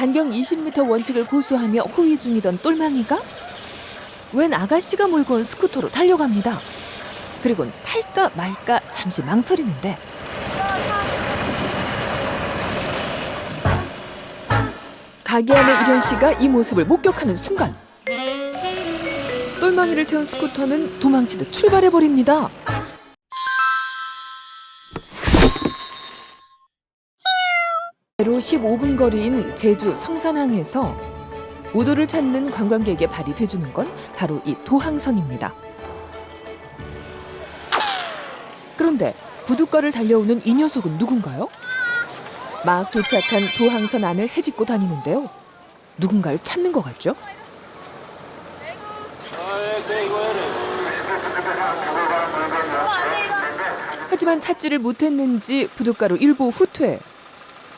반경 20m 원칙을 고수하며 호위 중이던 똘망이가 웬 아가씨가 몰고 온 스쿠터로 달려갑니다. 그리곤 탈까 말까 잠시 망설이는데 가게 안의 이련 씨가 이 모습을 목격하는 순간 똘망이를 태운 스쿠터는 도망치듯 출발해버립니다. 로 15분 거리인 제주 성산항에서 우도를 찾는 관광객의 발이 돼주는 건 바로 이 도항선입니다. 그런데 부둣가를 달려오는 이 녀석은 누군가요? 막 도착한 도항선 안을 헤집고 다니는데요. 누군가를 찾는 것 같죠? 하지만 찾지를 못했는지 부둣가로 일부 후퇴.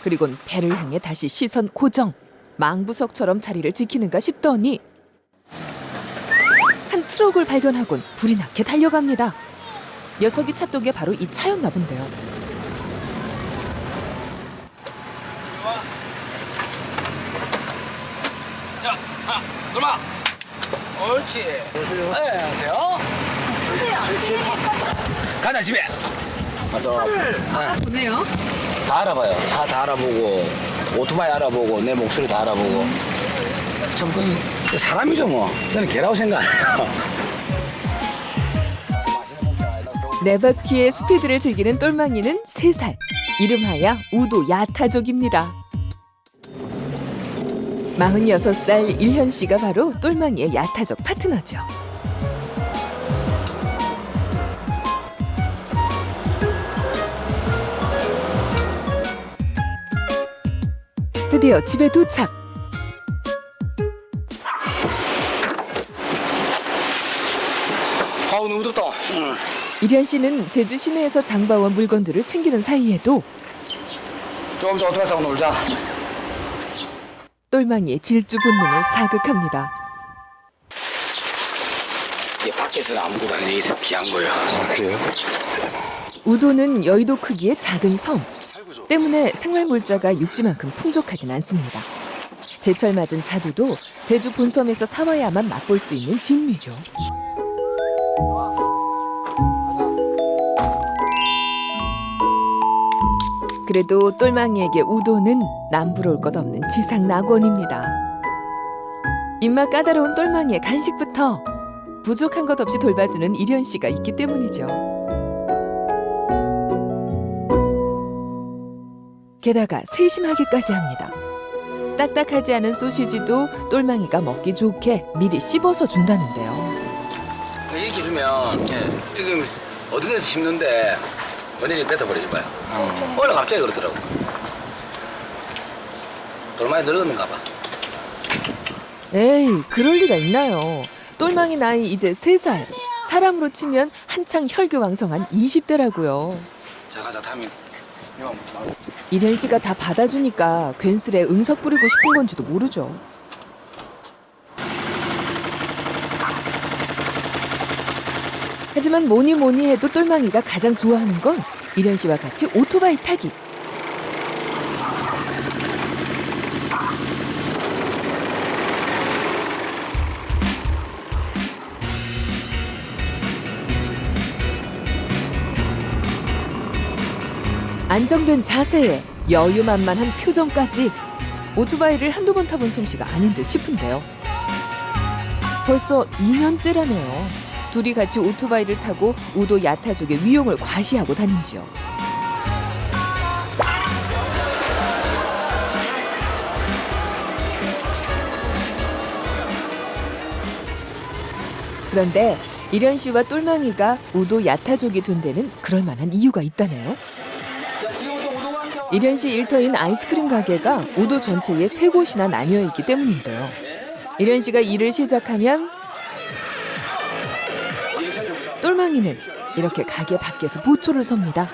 그리곤 배를 향해 다시 시선 고정. 망부석처럼 자리를 지키는가 싶더니 한 트럭을 발견하곤 불이 나게 달려갑니다. 녀석이 찾던 게 바로 이 차였나 본데요. 자, 놀마. 옳지. 안녕하세요. 네, 안녕하세요. 주세요. 가자 집에. 가서 차를 알아보네요. 다 알아봐요. 차 다 알아보고 오토바이 알아보고 내 목소리 다 알아보고. 참 그 사람이죠 뭐. 저는 개라고 생각해요. 네 바퀴의 스피드를 즐기는 똘망이는 3살. 이름하여 우도 야타족입니다. 46살 일현 씨가 바로 똘망이의 야타족 파트너죠. 드디어 집에 도착. 아우 너무 덥다. 일현 씨는 제주 시내에서 장봐온 물건들을 챙기는 사이에도 조금 더 오토바이 타고 놀자. 똘망이의 질주 본능을 자극합니다. 이게 밖에서는 아무것도 안 해. 여기서 귀한 거예요. 그래요? 우도는 여의도 크기의 작은 섬. 때문에 생활 물자가 육지만큼 풍족하진 않습니다. 제철 맞은 자두도 제주 본섬에서 사와야만 맛볼 수 있는 진미죠. 그래도 똘망이에게 우도는 남부러울 것 없는 지상 낙원입니다. 입맛 까다로운 똘망이의 간식부터 부족한 것 없이 돌봐주는 일현 씨가 있기 때문이죠. 게다가 세심하게까지 합니다. 딱딱하지 않은 소시지도 똘망이가 먹기 좋게 미리 씹어서 준다는데요. 이렇게 주면 지금 어디 데서 심는데 원인이 뱉어버리지 마요. 원래 갑자기 그러더라고. 돌만이 늙었는가 봐. 에이, 그럴 리가 있나요. 똘망이 나이 이제 3살. 사람으로 치면 한창 혈기왕성한 20대라고요. 자 가자 타민. 일현 씨가 다 받아주니까 괜스레 응석 부리고 싶은 건지도 모르죠. 하지만 뭐니 해도 똘망이가 가장 좋아하는 건 일현 씨와 같이 오토바이 타기. 안정된 자세에 여유만만한 표정까지 오토바이를 한두 번 타본 솜씨가 아닌 듯 싶은데요. 벌써 2년째라네요. 둘이 같이 오토바이를 타고 우도 야타족의 위용을 과시하고 다닌지요. 그런데 일현 씨와 똘망이가 우도 야타족이 된 데는 그럴 만한 이유가 있다네요. 일현 씨 일터인 아이스크림 가게가 우도 전체에 3곳이나 나뉘어 있기 때문인데요. 일현 씨가 일을 시작하면 똘망이는 이렇게 가게 밖에서 보초를 섭니다.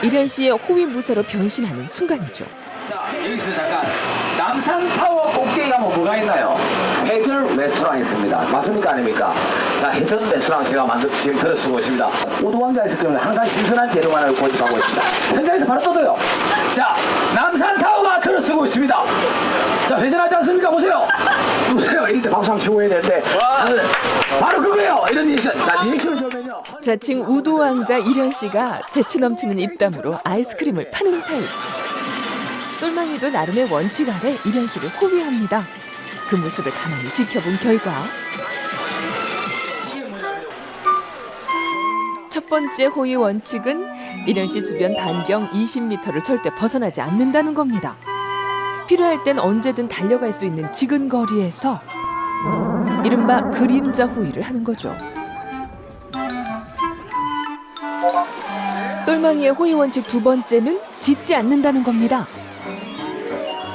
일현 씨의 호위무사로 변신하는 순간이죠. 자, 여기서 잠깐 남산타워 꼭대기 가면 뭐가 있나요? 해전 레스토랑 있습니다. 맞습니까? 아닙니까? 자, 해전 레스토랑 제가 지금 들어쓰고 있습니다. 우도왕자 아이스크림은 항상 신선한 재료만을 고집하고 있습니다. 현장에서 바로 떠들어요. 자, 남산타워가 들어 들어서고 있습니다. 자, 회전하지 않습니까? 보세요. 보세요. 이럴 때 박수 한번 치고 해야 되는데. 바로 그거예요. 이런 리액션. 자, 리액션 좋으면요. 자칭 우도 왕자 이련 씨가 재치 넘치는 입담으로 아이스크림을 파는 사이. 똘망이도 나름의 원칙 아래 이련 씨를 호위합니다. 그 모습을 가만히 지켜본 결과 첫 번째 호위 원칙은 이련 씨 주변 반경 20m를 절대 벗어나지 않는다는 겁니다. 필요할 땐 언제든 달려갈 수 있는 지근 거리에서 이른바 그림자 호위를 하는 거죠. 똘망이의 호위 원칙 두 번째는 짖지 않는다는 겁니다.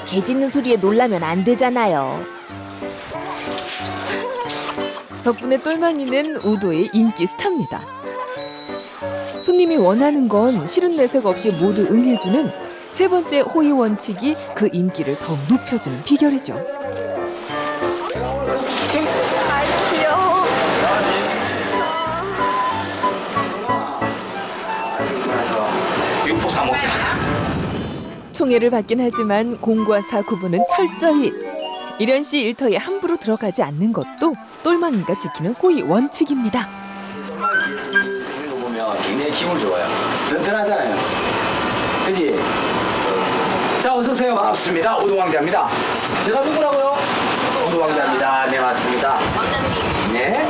개 짖는 소리에 놀라면 안 되잖아요. 덕분에 똘망이는 우도의 인기 스타입니다. 손님이 원하는 건 싫은 내색 없이 모두 응해주는 세 번째 호위 원칙이 그 인기를 더욱 높여주는 비결이죠. 귀여워. 육포 사 먹자. 총애를 받긴 하지만 공과 사 구분은 철저히. 이련 씨 일터에 함부로 들어가지 않는 것도 똘망이가 지키는 호위 원칙입니다. 생긴 거 보면 굉장히 기분 좋아요. 든든하잖아요. 그지? 자, 어서오세요. 반갑습니다. 우도왕자입니다. 제가 누구라고요? 우도왕자입니다. 네, 맞습니다. 왕자님. 네.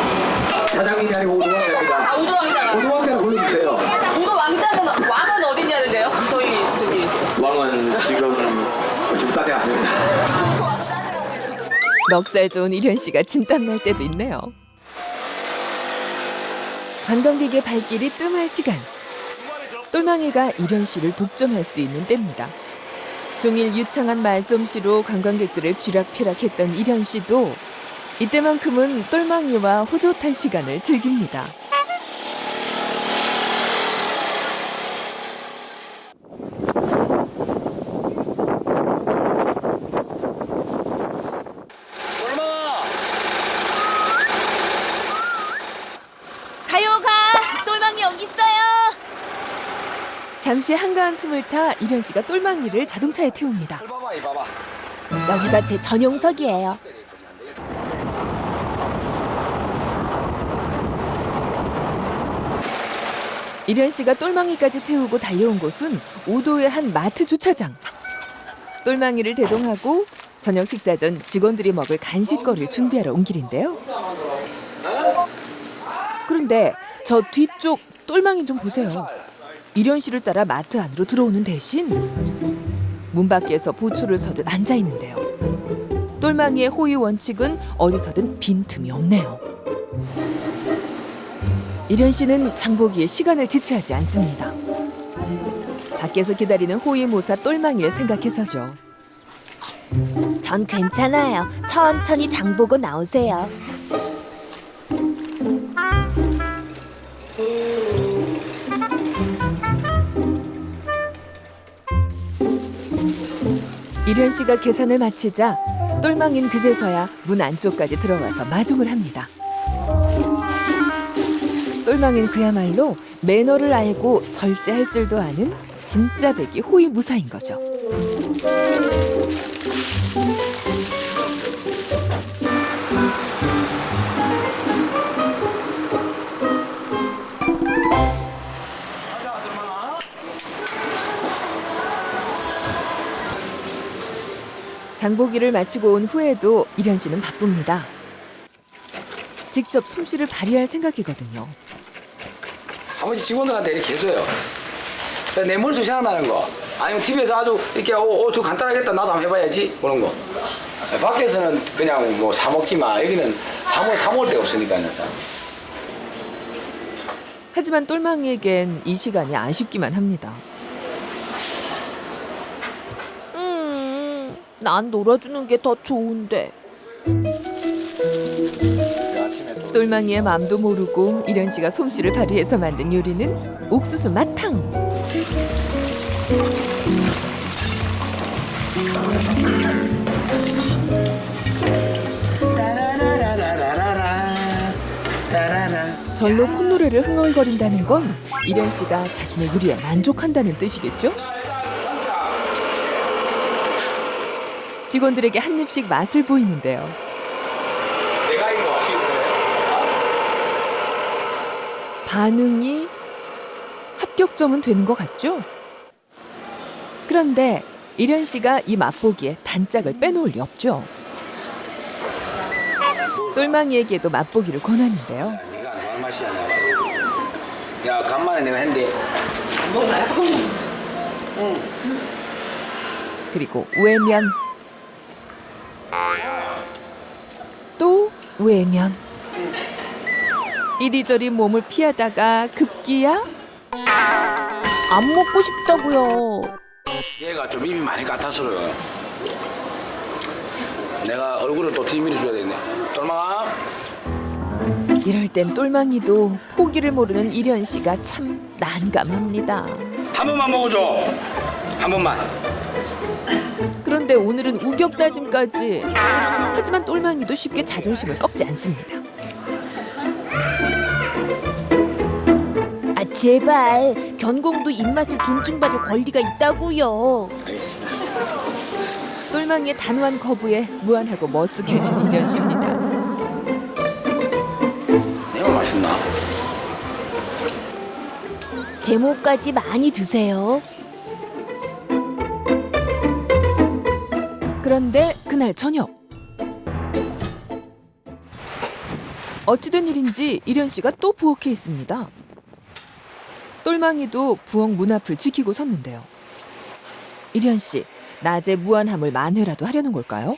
사장님이 아니고 우도왕자입니다. 아, 우도왕이잖아. 우도왕자를 불러주세요. 우도 왕자는 왕은 어디냐는데요? 저기 왕은 지금 다 되었습니다. 넉살 좋은 이련 씨가 진땀 날 때도 있네요. 관광객의 발길이 뜸할 시간. 똘망이가 이련 씨를 독점할 수 있는 때입니다. 종일 유창한 말솜씨로 관광객들을 쥐락펴락했던 이련 씨도 이때만큼은 똘망이와 호젓할 시간을 즐깁니다. 가요 가! 똘망이 여기 있어요! 잠시 한가한 틈을 타 이련 씨가 똘망이를 자동차에 태웁니다. 봐봐, 이 봐봐. 여기가 제 전용석이에요. 이련 씨가 똘망이까지 태우고 달려온 곳은 우도의 한 마트 주차장. 똘망이를 대동하고 저녁 식사 전 직원들이 먹을 간식거리를 준비하러 온 길인데요. 그런데 저 뒤쪽 똘망이 좀 보세요. 이련 씨를 따라 마트 안으로 들어오는 대신 문 밖에서 보초를 서듯 앉아 있는데요. 똘망이의 호위 원칙은 어디서든 빈틈이 없네요. 이련 씨는 장보기에 시간을 지체하지 않습니다. 밖에서 기다리는 호위 모사 똘망이를 생각해서죠. 전 괜찮아요. 천천히 장 보고 나오세요. 이련 씨가 계산을 마치자 똘망이는 그제서야 문 안쪽까지 들어와서 마중을 합니다. 똘망이는 그야말로 매너를 알고 절제할 줄도 아는 진짜 백이 호위 무사인 거죠. 장보기를 마치고 온 후에도 이련 씨는 바쁩니다. 직접 솜씨를 발휘할 생각이거든요. 한 번씩 직원들한테 이렇게 해줘요. 내 머릿속에 생각나는 거. 아니면 TV에서 아주 이렇게 저 간단하겠다 나도 한번 해봐야지 그런 거. 밖에서는 그냥 뭐 사 먹기만. 여기는 사 먹을 데가 없으니까요. 하지만 똘망이에겐 이 시간이 아쉽기만 합니다. 난 놀아주는 게 더 좋은데. 똘망이의 마음도 모르고 이련 씨가 솜씨를 발휘해서 만든 요리는 옥수수 마탕. 절로 콧노래를 흥얼거린다는 건 이련 씨가 자신의 요리에 만족한다는 뜻이겠죠? 직원들에게 한 입씩 맛을 보이는데요. 내가 이거 반응이 합격점은 되는 것 같죠? 그런데 이련 씨가 이 맛보기에 단짝을 빼놓을 리 없죠. 똘망이에게도 맛보기를 권하는데요. 네가 안 좋아하는 맛이야 내가. 야 간만에 내가 했는데 그리고 외면. 또 외면. 이리저리 몸을 피하다가 급기야 안 먹고 싶다고요. 얘가 좀 입이 많이 까탈스러워. 내가 얼굴을 또 뒤밀어 줘야 되겠네. 똘망아. 이럴 땐 똘망이도 포기를 모르는 이련 씨가 참 난감합니다. 한 번만 먹어줘. 한 번만. 그런데 오늘은 우격다짐까지. 하지만 똘망이도 쉽게 자존심을 꺾지 않습니다. 아 제발 견공도 입맛을 존중받을 권리가 있다고요. 똘망이의 단호한 거부에 무안하고 머쓱해진 이련 씨입니다. 내가 맛있나? 제모까지 많이 드세요. 그런데 그날 저녁 어찌된 일인지 이련 씨가 또 부엌에 있습니다. 똘망이도 부엌 문 앞을 지키고 섰는데요. 이련 씨, 낮에 무안함을 만회라도 하려는 걸까요?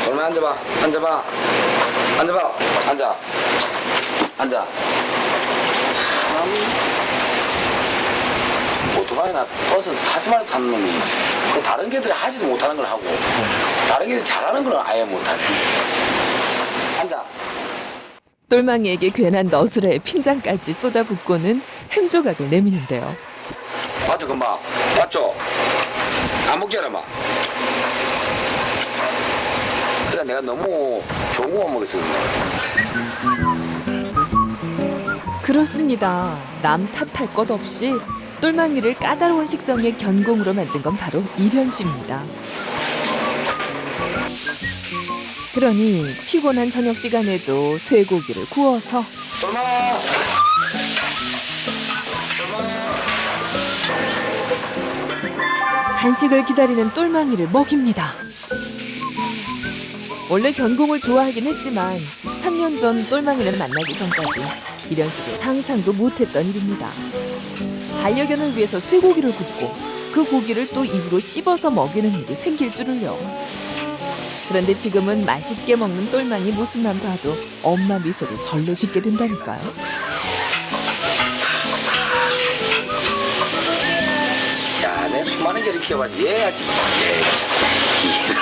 얼마 앉아봐. 앉아봐. 앉아봐. 앉아. 앉아. 참. 오토바이나 버스 타지 말고 타는 놈이 다른 개들이 하지도 못하는 걸 하고 다른 개들이 잘하는 걸 아예 못하네. 앉아. 똘망이에게 괜한 너스레의 핀잔까지 쏟아붓고는 햄조각을 내미는데요. 맞죠 금방. 맞죠? 안 먹잖아 막. 그러니까 내가 너무 좋은 거만 먹었어. 그렇습니다. 남 탓할 것 없이 똘망이를 까다로운 식성의 견공으로 만든 건 바로 이련 씨입니다. 그러니 피곤한 저녁 시간에도 쇠고기를 구워서 얼마? 간식을 기다리는 똘망이를 먹입니다. 원래 견공을 좋아하긴 했지만 3년 전 똘망이를 만나기 전까지 이련 씨도 상상도 못했던 일입니다. 반려견을 위해서 쇠고기를 굽고 그 고기를 또 입으로 씹어서 먹이는 일이 생길 줄을요. 그런데 지금은 맛있게 먹는 똘망이 모습만 봐도 엄마 미소를 절로 짓게 된다니까요. 야, 내 수많은 개를 키워봐지 얘야지. 얘 참.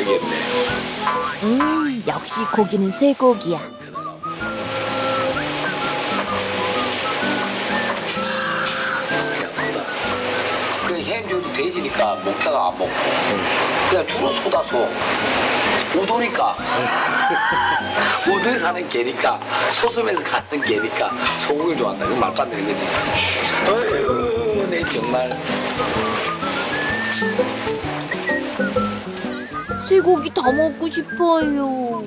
이해를 못하겠네. 역시 고기는 쇠고기야. 그 햄죽도 돼지니까 먹다가 안 먹고 그냥 주로 쏟아서 우도니까 우도에 사는 개니까 소섬에서 가는 개니까 소고기를 좋아한다. 그건 말도 안 되는 거지. 어휴 내 정말. 쇠고기 더 먹고 싶어요.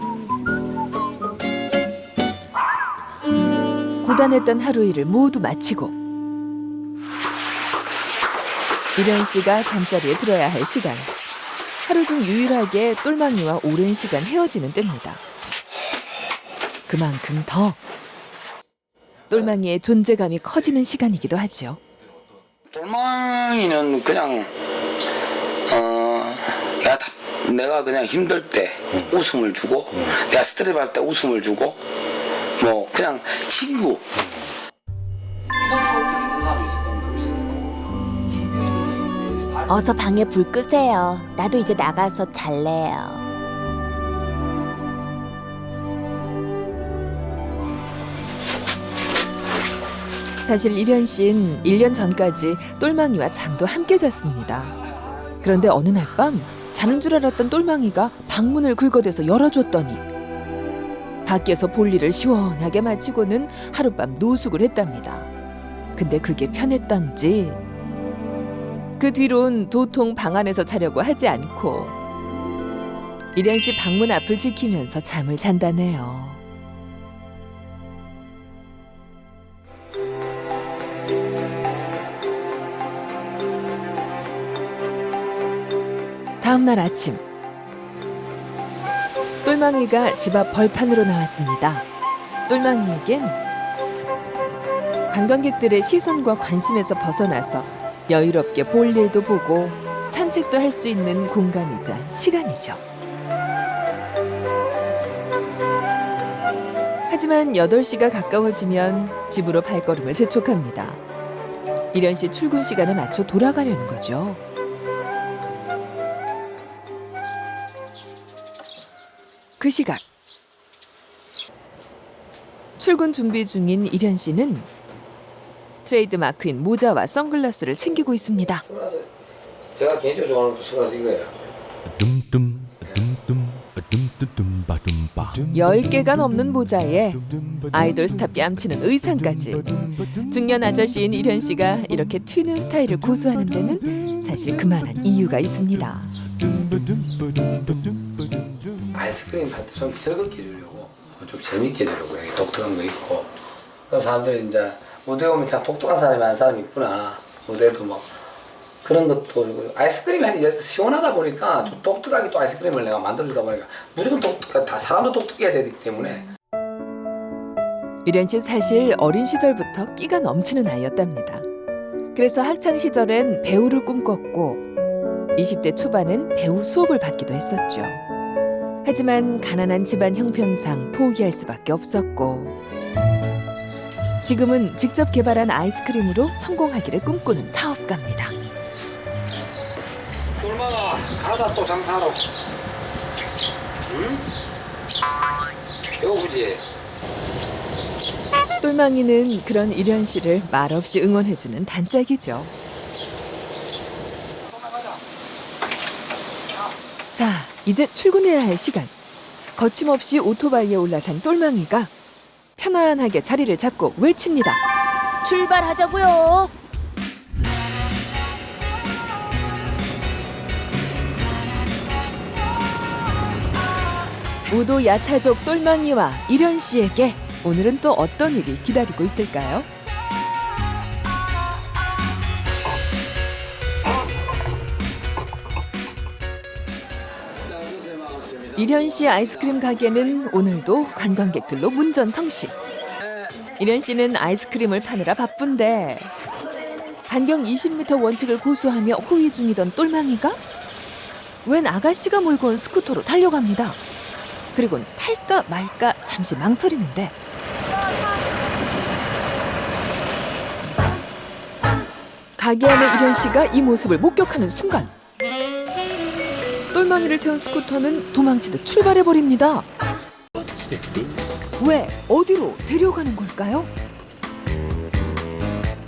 고단했던 하루 일을 모두 마치고 이련 씨가 잠자리에 들어야 할 시간. 하루 중 유일하게 똘망이와 오랜 시간 헤어지는 때입니다. 그만큼 더 똘망이의 존재감이 커지는 시간이기도 하죠. 똘망이는 그냥 내가 그냥 힘들 때 웃음을 주고 내가 스트레스 받을 때 웃음을 주고 뭐 그냥 친구. 어서 방에 불 끄세요. 나도 이제 나가서 잘래요. 사실 이련 씨는 1년 전까지 똘망이와 잠도 함께 잤습니다. 그런데 어느 날 밤 자는 줄 알았던 똘망이가 방문을 긁어대서 열어줬더니 밖에서 볼일을 시원하게 마치고는 하룻밤 노숙을 했답니다. 근데 그게 편했던지 그 뒤론 도통 방 안에서 자려고 하지 않고 이련 씨 방문 앞을 지키면서 잠을 잔다네요. 다음 날 아침, 똘망이가 집 앞 벌판으로 나왔습니다. 똘망이에겐 관광객들의 시선과 관심에서 벗어나서 여유롭게 볼 일도 보고 산책도 할 수 있는 공간이자 시간이죠. 하지만 8시가 가까워지면 집으로 발걸음을 재촉합니다. 이련 씨 출근 시간에 맞춰 돌아가려는 거죠. 그 시각, 출근 준비 중인 이련 씨는 트레이드 마크인 모자와 선글라스를 챙기고 있습니다. 선글라스 제가 개인적으로 좋아하는 선글라스 이거예요. 10개가 넘는 모자에 아이돌 스타 뺨치는 의상까지. 중년 아저씨인 이련 씨가 이렇게 튀는 스타일을 고수하는 데는 사실 그만한 이유가 있습니다. 아이스크림 할 때 좀 즐겁게 해주려고 좀 재밌게 해주려고 여기 독특한 거 있고 그럼 사람들이 이제 무대에 오면 참 독특한 사람이 많은 사람이 있구나 무대도 뭐 그런 것도 아이스크림이 이제 시원하다 보니까 좀 독특하게 또 아이스크림을 내가 만들다 보니까 무조건 독특한 다 사람도 독특해야 되기 때문에 이련 씨 사실 어린 시절부터 끼가 넘치는 아이였답니다. 그래서 학창 시절엔 배우를 꿈꿨고 20대 초반엔 배우 수업을 받기도 했었죠. 하지만 가난한 집안 형편상 포기할 수밖에 없었고 지금은 직접 개발한 아이스크림으로 성공하기를 꿈꾸는 사업가입니다. 똘망아 가자 또 장사하러. 응? 배고프지? 똘망이는 그런 이련 씨를 말없이 응원해주는 단짝이죠. 자, 이제 출근해야 할 시간. 거침없이 오토바이에 올라탄 똘망이가 편안하게 자리를 잡고 외칩니다. 출발하자고요. 우도 야타족 똘망이와 이련 씨에게 오늘은 또 어떤 일이 기다리고 있을까요? 이련 씨 아이스크림 가게는 오늘도 관광객들로 문전성시. 이련 씨는 아이스크림을 파느라 바쁜데 반경 20m 원칙을 고수하며 호위 중이던 똘망이가 웬 아가씨가 몰고 온 스쿠터로 달려갑니다. 그리고는 탈까 말까 잠시 망설이는데 가게 안의 이련 씨가 이 모습을 목격하는 순간 똘망이를 태운 스쿠터는 도망치듯 출발해버립니다. 왜? 어디로 데려가는 걸까요?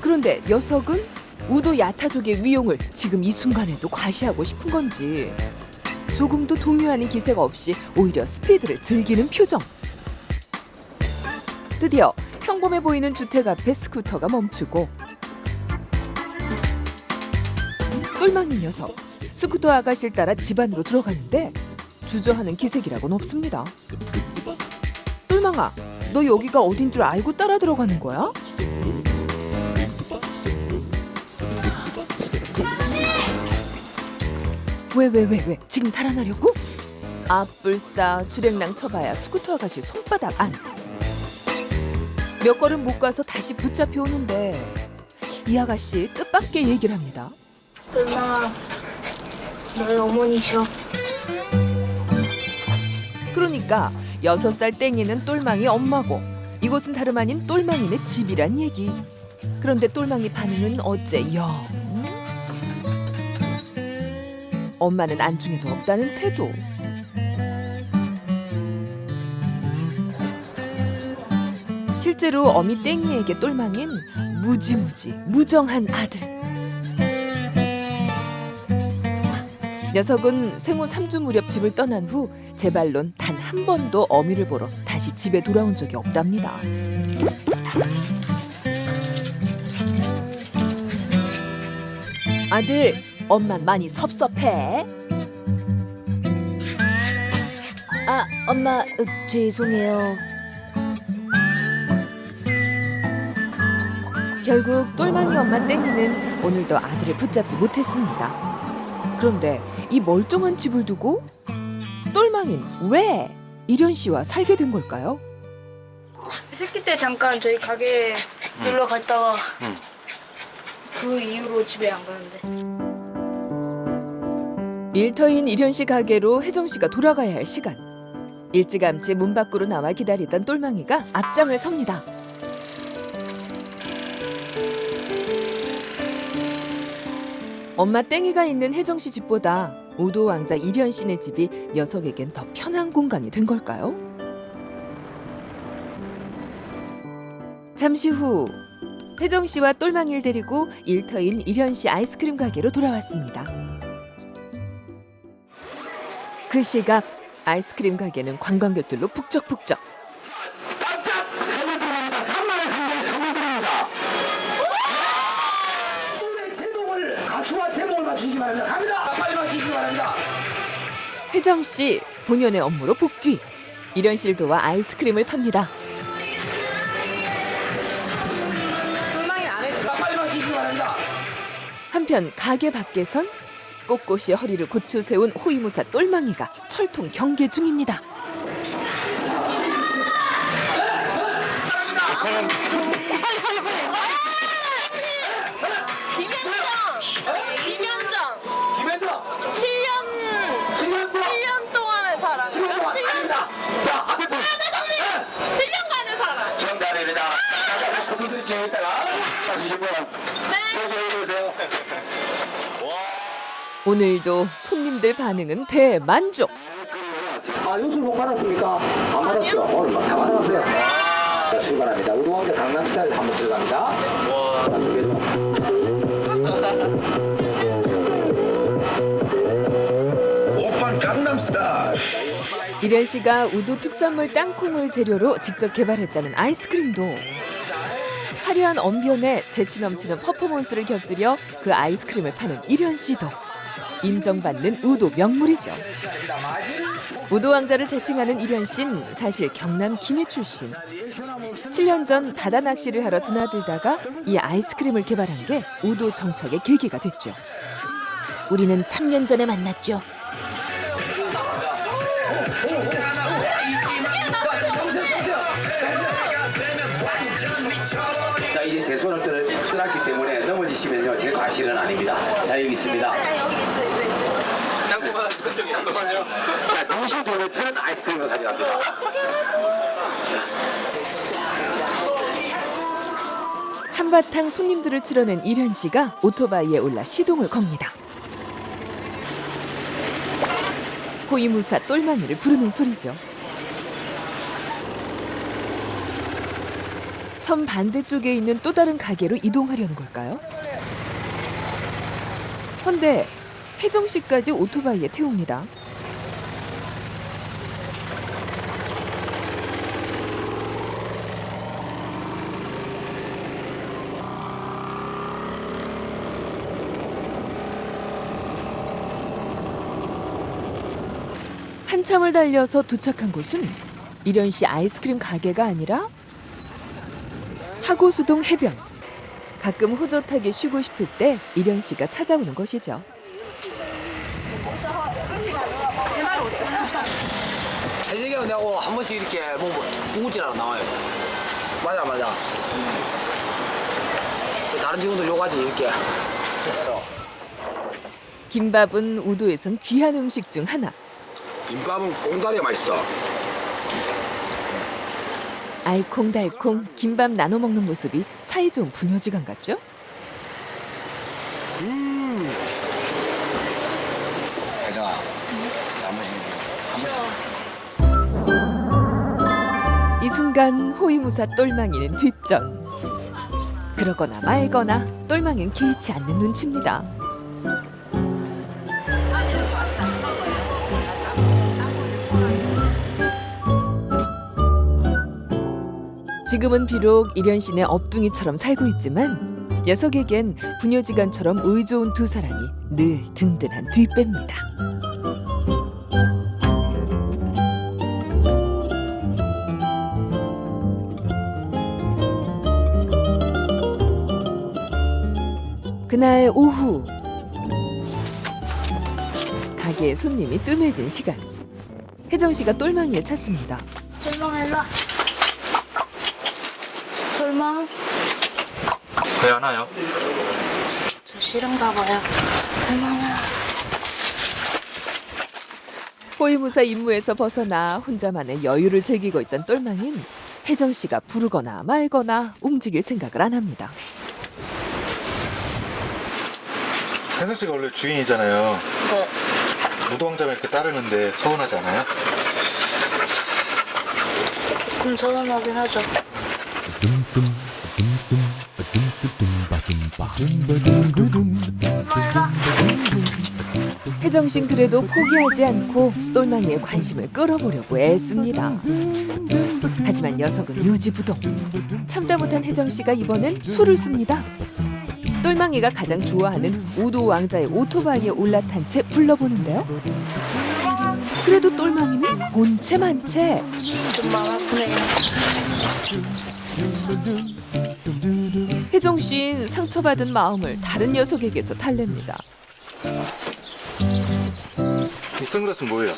그런데 녀석은 우도 야타족의 위용을 지금 이 순간에도 과시하고 싶은 건지 조금도 동요하는 기세가 없이 오히려 스피드를 즐기는 표정. 드디어 평범해 보이는 주택 앞에 스쿠터가 멈추고 똘망이 녀석 스쿠터 아가씨를 따라 집 안으로 들어가는데 주저하는 기색이라고는 없습니다. 똘망아, 너 여기가 어딘 줄 알고 따라 들어가는 거야? 왜? 지금 달아나려고? 아뿔싸 주랭랑 쳐봐야 스쿠터 아가씨 손바닥 안. 몇 걸음 못 가서 다시 붙잡혀 오는데 이 아가씨 뜻밖의 얘기를 합니다. 똘망아, 너의 어머니셔. 그러니까 6살 땡이는 똘망이 엄마고 이곳은 다름 아닌 똘망이네 집이란 얘기. 그런데 똘망이 반응은 어째 영. 엄마는 안중에도 없다는 태도. 실제로 어미 땡이에게 똘망인 무지무지 무정한 아들. 녀석은 생후 3주 무렵 집을 떠난 후 제 발론 단 한 번도 어미를 보러 다시 집에 돌아온 적이 없답니다. 아들, 엄마 많이 섭섭해? 아, 엄마, 죄송해요. 결국 똘망이 엄마 땡이는 오늘도 아들을 붙잡지 못했습니다. 그런데 이 멀쩡한 집을 두고 똘망이는 왜 이련 씨와 살게 된 걸까요? 새끼 때 잠깐 저희 가게 놀러 갔다가 그 이후로 집에 안 가는데. 일터인 이련 씨 가게로 혜정 씨가 돌아가야 할 시간. 일찌감치 문 밖으로 나와 기다리던 똘망이가 앞장을 섭니다. 엄마 땡이가 있는 혜정 씨 집보다 우도 왕자 이련 씨네 집이 녀석에겐 더 편한 공간이 된 걸까요? 잠시 후 혜정 씨와 똘망이를 데리고 일터인 이련 씨 아이스크림 가게로 돌아왔습니다. 그 시각 아이스크림 가게는 관광객들로 북적북적. 깜짝 선물 드립니다. 3만원 상당의 선물 드립니다. 노래 제목을 가수와 제목을 맞추시기 바랍니다. 갑니다. 빨리 맞추시기 바랍니다. 혜정 씨 본연의 업무로 복귀. 이련 씨를 도와 아이스크림을 팝니다. 빨리 맞추시기 바랍니다. 한편 가게 밖에선 꼿꼿이 허리를 고추 세운 호위무사 똘망이가 철통 경계 중입니다. 김현정. 7년 동안의 사랑. 7년. 자, 앞에 분. 7년간의 사랑. 정답입니다. 자, 선물 드릴게요. 이따가 맞추신 분. 저기 오세요. 오늘도 손님들 반응은 대만족. 아, 요술 복 받았습니까? 안 받았죠? 오늘 막 다 받아갔어요. 자, 출발합니다. 우도왕자 강남 스타일 한번 들어갑니다. 자, 오빤 강남스타일. 이련 씨가 우도 특산물 땅콩을 재료로 직접 개발했다는 아이스크림도 화려한 언변에 재치 넘치는 퍼포먼스를 곁들여 그 아이스크림을 파는 이련 씨도 인정받는 우도 명물이죠. 우도 왕자를 자칭하는 이련 씨는 사실 경남 김해 출신. 7년 전 바다 낚시를 하러 드나들다가 이 아이스크림을 개발한 게 우도 정착의 계기가 됐죠. 우리는 3년 전에 만났죠. 자, 이제 제 손을 떠났기 때문에 넘어지시면요, 제 과실은 아닙니다. 자, 여기 있습니다. 자, 당신 돈을 트는 아이스크림을 가져갑니다. 한바탕 손님들을 치러낸 이련 씨가 오토바이에 올라 시동을 겁니다. 호위무사 똘망이를 부르는 소리죠. 섬 반대쪽에 있는 또 다른 가게로 이동하려는 걸까요? 헌데 혜정 씨까지 오토바이에 태웁니다. 한참을 달려서 도착한 곳은 이련 씨 아이스크림 가게가 아니라 하고수동 해변. 가끔 호젓하게 쉬고 싶을 때 이련 씨가 찾아오는 것이죠. 해적이 내고 한 번씩 이렇게 뭐 궁금증하러 나와요. 맞아. 다른 친구들 요가지 이렇게. 김밥은 우도에선 귀한 음식 중 하나. 김밥은 꽁다리가 맛있어. 알콩달콩 김밥 나눠 먹는 모습이 사이좋은 부녀지간 같죠? 혜정아, 한 번씩. 이 순간 호위무사 똘망이는 뒷전. 그러거나 말거나 똘망이는 개의치 않는 눈치입니다. 지금은 비록 이련 씨네 업둥이처럼 살고 있지만 녀석에겐 부녀지간처럼 의좋은 두 사람이 늘 든든한 뒷배입니다. 그날 오후 가게에 손님이 뜸해진 시간. 혜정 씨가 똘망이를 찾습니다. 똘망아 일로 와. 똘망 왜 안 와요? 저 싫은가 봐요. 똘망아. 호위무사 임무에서 벗어나 혼자만의 여유를 즐기고 있던 똘망인 혜정 씨가 부르거나 말거나 움직일 생각을 안 합니다. 혜성 씨가 원래 주인이잖아요. 네. 무도왕자만 이렇게 따르는데 서운하지 않아요? 조금 서운하긴 하죠. 혜정 씨는 그래도 포기하지 않고 똘망이의 관심을 끌어보려고 애씁니다. 하지만 녀석은 유지부동. 참다 못한 혜정 씨가 이번엔 수를 씁니다. 똘망이가 가장 좋아하는 우도 왕자의 오토바이에 올라탄 채 불러보는데요. 그래도 똘망이는 본체 만체. 좀 마음 아프네요. 혜정 씨는 상처받은 마음을 다른 녀석에게서 달랩니다. 이 선글라스는 뭐예요?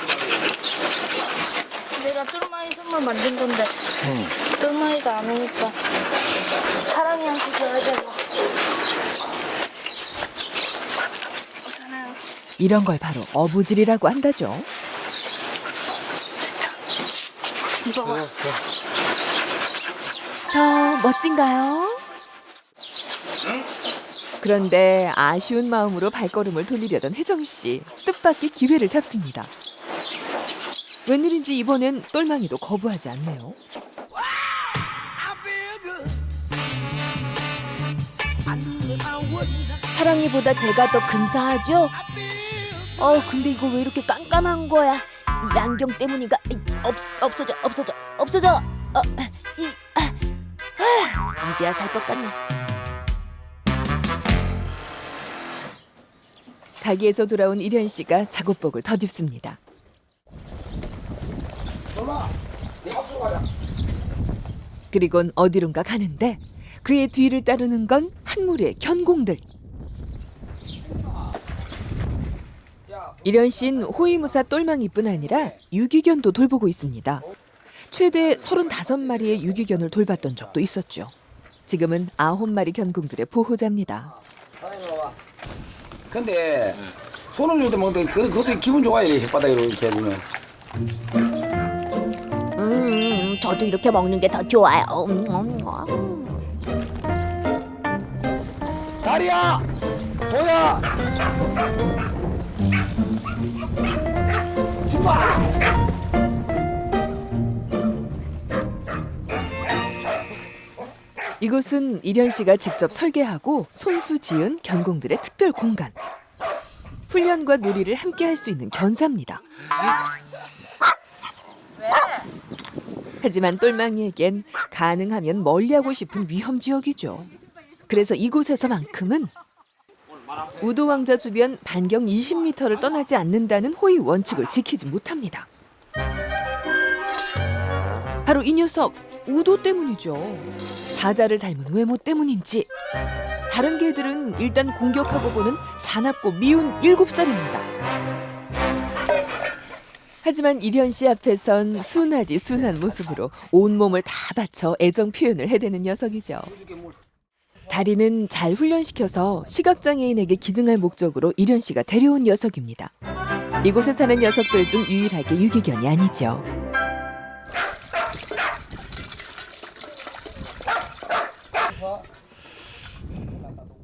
내가 똘망이 선물 만든 건데 똘망이가 안 오니까 사랑이한테 줘야 되고. 괜찮아요. 이런 걸 바로 어부질이라고 한다죠. 이거 봐. 저 멋진가요? 그런데 아쉬운 마음으로 발걸음을 돌리려던 혜정 씨, 뜻밖의 기회를 잡습니다. 웬일인지 이번엔 똘망이도 거부하지 않네요. 사랑이보다 제가 더 근사하죠? 근데 이거 왜 이렇게 깜깜한 거야? 이 안경 때문인가? 없어져. 이제야 살 것 같네. 가게에서 돌아온 일현 씨가 작업복을 덧입습니다. 그리곤 어디론가 가는데 그의 뒤를 따르는 건 한 무리의 견공들. 일현 씨는 호위무사 똘망이뿐 아니라 유기견도 돌보고 있습니다. 최대 35마리의 유기견을 돌봤던 적도 있었죠. 지금은 9마리 견공들의 보호자입니다. 근데 손을 줄 때 먹는데 그것도 기분 좋아요. 이렇게 혓바닥으로 이렇게 해보면. 저도 이렇게 먹는 게 더 좋아요. 다리야! 도야! 이곳은 일현 씨가 직접 설계하고 손수 지은 견공들의 특별 공간. 훈련과 놀이를 함께 할 수 있는 견사입니다. 하지만 똘망이에겐 가능하면 멀리하고 싶은 위험 지역이죠. 그래서 이곳에서만큼은 우도 왕자 주변 반경 20m를 떠나지 않는다는 호위 원칙을 지키지 못합니다. 바로 이 녀석 우도 때문이죠. 사자를 닮은 외모 때문인지 다른 개들은 일단 공격하고 보는 사납고 미운 7살입니다. 하지만 일현 씨 앞에선 순하디 순한 모습으로 온몸을 다 바쳐 애정 표현을 해대는 녀석이죠. 다리는 잘 훈련시켜서 시각장애인에게 기증할 목적으로 일현 씨가 데려온 녀석입니다. 이곳에 사는 녀석들 중 유일하게 유기견이 아니죠.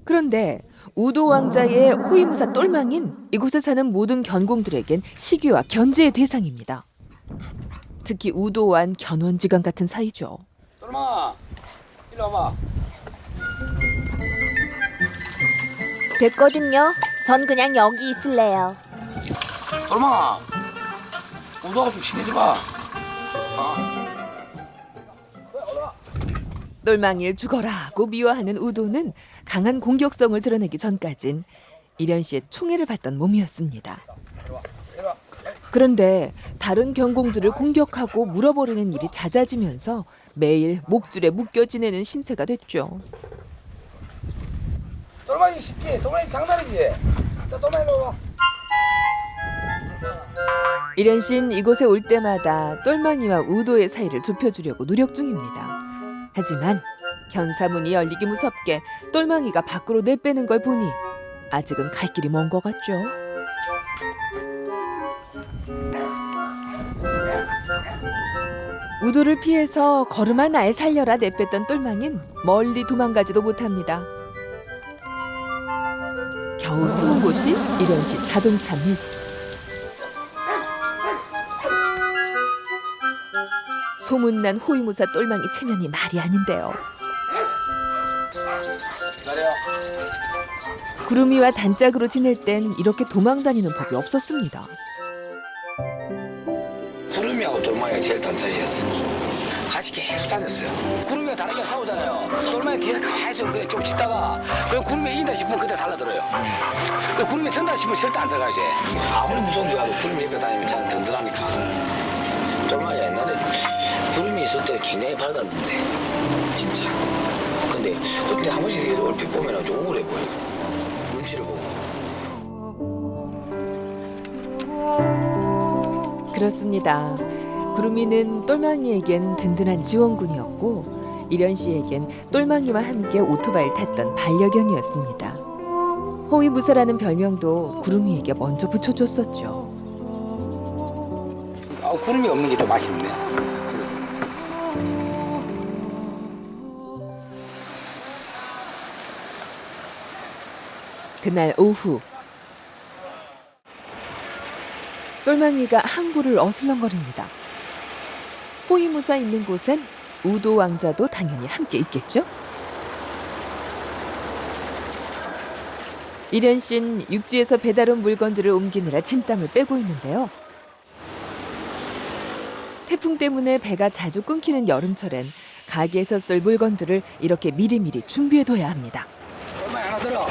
그런데 우도 왕자의 호위무사 똘망인 이곳에 사는 모든 견공들에겐 시기와 견제의 대상입니다. 특히 우도와는 견원지간 같은 사이죠. 똘망아, 이리 와봐. 됐거든요. 전 그냥 여기 있을래요. 똘망아, 우도하고 좀 친해져봐. 똘망이를 죽어라 하고 미워하는 우도는 강한 공격성을 드러내기 전까진 일현 씨의 총애를 받던 몸이었습니다. 그런데 다른 견공들을 공격하고 물어버리는 일이 잦아지면서 매일 목줄에 묶여 지내는 신세가 됐죠. 똘마니 쉽지? 똘마니 장난이지? 자, 똘마니 일로 와. 이련 씨는 이곳에 올 때마다 똘망이와 우도의 사이를 좁혀주려고 노력 중입니다. 하지만 견사문이 열리기 무섭게 똘망이가 밖으로 내빼는 걸 보니 아직은 갈 길이 먼 것 같죠. 우도를 피해서 걸음아 날 살려라 내뺐던 똘망이는 멀리 도망가지도 못합니다. 겨우 숨은 곳이 이련 씨 자동차 밑. 소문난 호위무사 똘망이 체면이 말이 아닌데요. 기다려. 구름이와 단짝으로 지낼 땐 이렇게 도망다니는 법이 없었습니다. 구름이하고 똘마니가 제일 단짝이었어. 같이 계속 다녔어요. 구름이가 다르게 싸우잖아요. 똘마니 뒤에서 가만히 있어. 좀 짖다가 그 구름이 이긴다 싶으면 그때 달라들어요. 그 구름이 든다 싶으면 절대 안 들어가지. 아무리 무서운 데가도 구름이 옆에 다니면 참 든든하니까. 똘마니가 옛날에 구름이 있을 때 굉장히 밝았는데 진짜. 근데 한 번씩 이렇게 얼핏 보면 좀 우울해 보여. 눈치를 보고. 그렇습니다. 구름이는 똘망이에겐 든든한 지원군이었고 이련 씨에겐 똘망이와 함께 오토바이를 탔던 반려견이었습니다. 호위무사라는 별명도 구름이에게 먼저 붙여줬었죠. 아, 구름이 없는 게 더 맛있네. 그날 오후 똘망이가 항구를 어슬렁거립니다. 호위무사 있는 곳엔 우도 왕자도 당연히 함께 있겠죠? 이련 씨는 육지에서 배달 온 물건들을 옮기느라 진땀을 빼고 있는데요. 태풍 때문에 배가 자주 끊기는 여름철엔 가게에서 쓸 물건들을 이렇게 미리미리 준비해둬야 합니다. 똘마니 하나 들어.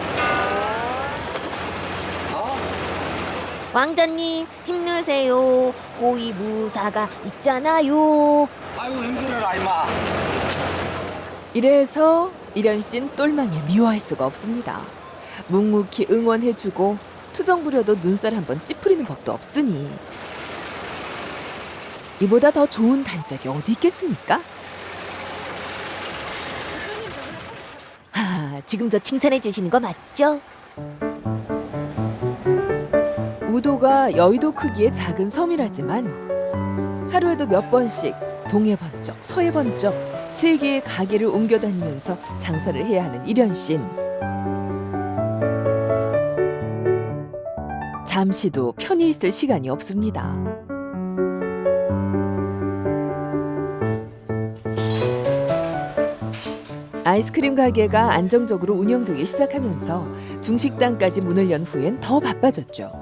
왕자님 힘내세요. 호위무사가 있잖아요. 아이고 힘들어라 이마. 이래서 이련 씨는 똘망이를 미워할 수가 없습니다. 묵묵히 응원해주고 투정 부려도 눈살 한번 찌푸리는 법도 없으니 이보다 더 좋은 단짝이 어디 있겠습니까? 지금 저 칭찬해 주시는 거 맞죠? 우도가 여의도 크기의 작은 섬이라지만 하루에도 몇 번씩 동해 번쩍 서해 번쩍 세 개의 가게를 옮겨 다니면서 장사를 해야 하는 이련 씨는 잠시도 편히 있을 시간이 없습니다. 아이스크림 가게가 안정적으로 운영되기 시작하면서 중식당까지 문을 연 후엔 더 바빠졌죠.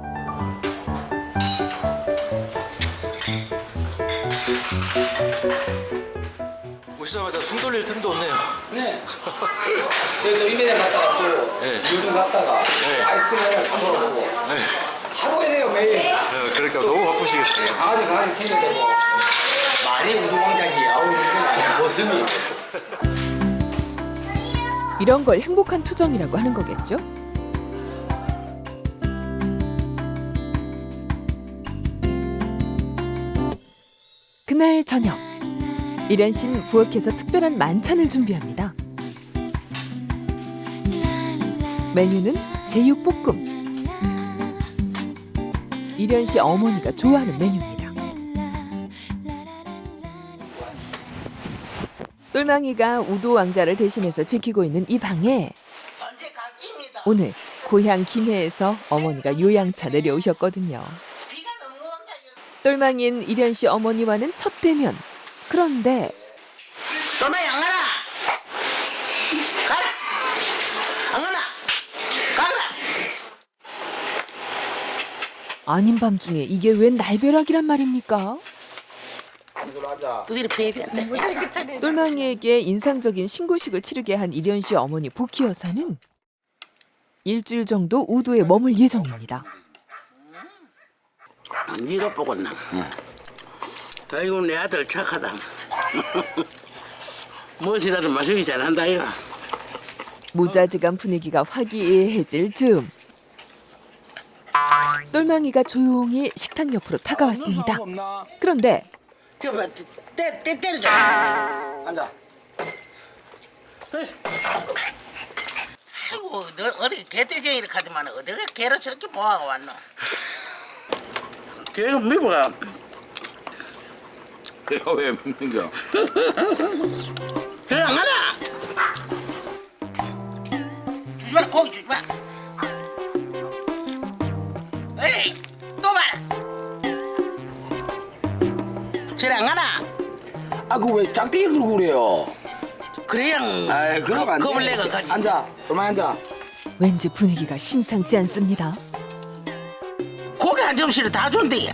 오시자마자 숨 돌릴 틈도 없네요. 네. 저희도 이매장 갔다가 또 네. 요즘 갔다가 아이스크림 하나 사 먹어보고 네. 하루에 해요 매일. 그러니까 너무 바쁘시겠어요. 강아지 챙겨대고 많이 운동왕자지. 아우 이거 모습이. 이런 걸 행복한 투정이라고 하는 거겠죠? 그날 저녁 이련 씨는 부엌에서 특별한 만찬을 준비합니다. 메뉴는 제육볶음. 이련 씨 어머니가 좋아하는 메뉴입니다. 똘망이가 우도 왕자를 대신해서 지키고 있는 이 방에 오늘 고향 김해에서 어머니가 요양차 내려오셨거든요. 똘망이인 이련 씨 어머니와는 첫 대면. 그런데 똘마니 안 가라. 가라. 안 가라. 가라. 아닌 밤중에 이게 웬 날벼락이란 말입니까? 두드려 패야 돼. 똘망이에게 인상적인 신고식을 치르게 한 이련 씨 어머니 복희 여사는 일주일 정도 우도에 머물 예정입니다. 네가 보겠나? 아이고 내 아들 착하다. 무엇이라도 마시기 잘한다 이가. 무자직한 분위기가 화기애애해질 즈음 똘망이가 조용히 식탁 옆으로 다가왔습니다. 없나? 그런데 저봐 때려줘. 앉아. 아이고 너 어디 개떼쟁이를 가지만 어디가 개를 저렇게 모아가 왔노? 개가 미워가. 그래가 왜 먹는겨? 그래 안 가나? 주지 마 고기 주지 마. 에이 또 봐. 저리 안 가나? 아 그 왜 짝대기를 들고 그래요? 그래야 아이 그럼 안 돼. 겁을 내가 가지. 앉아. 그만 앉아. 왠지 분위기가 심상치 않습니다. 고기 한 접시를 다 준대야.